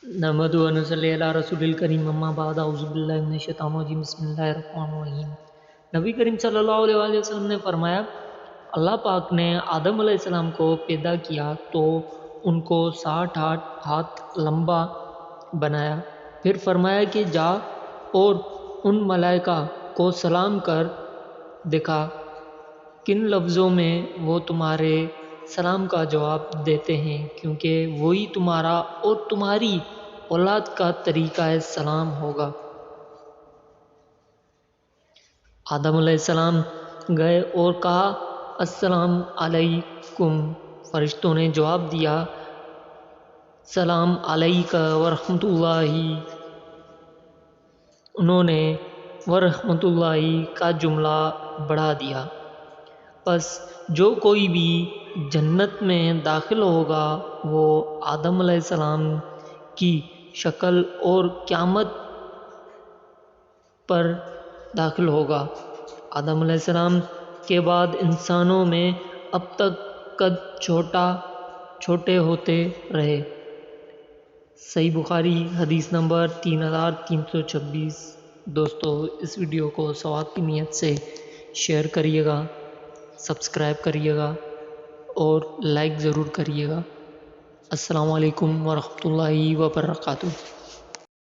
نحمدہ و نصلی علی رسول الکریم اما بعد اعوذ باللہ من الشیطان الرجیم بسم اللہ الرحمن الرحیم۔ نبی کریم صلی اللہ علیہ وآلہ وسلم نے فرمایا، اللہ پاک نے آدم علیہ السلام کو پیدا کیا تو ان کو 60 ہاتھ لمبا بنایا، پھر فرمایا کہ جا اور ان ملائکہ کو سلام کر دکھا کن لفظوں میں وہ تمہارے سلام کا جواب دیتے ہیں، کیونکہ وہی تمہارا اور تمہاری اولاد کا طریقہ سلام ہوگا۔ آدم علیہ السلام گئے اور کہا السلام علیکم، فرشتوں نے جواب دیا سلام علیک ورحمۃ اللہ۔ انہوں نے ورحمۃ اللہ کا جملہ بڑھا دیا۔ پس جو کوئی بھی جنت میں داخل ہوگا وہ آدم علیہ السلام کی شکل اور قیامت پر داخل ہوگا۔ آدم علیہ السلام کے بعد انسانوں میں اب تک قد چھوٹے ہوتے رہے۔ صحیح بخاری حدیث نمبر 3326۔ دوستو اس ویڈیو کو ثواب کی نیت سے شیئر کریے گا، سبسکرائب کریے گا اور لائک ضرور کریے گا۔ السلام علیکم ورحمۃ اللہ وبرکاتہ۔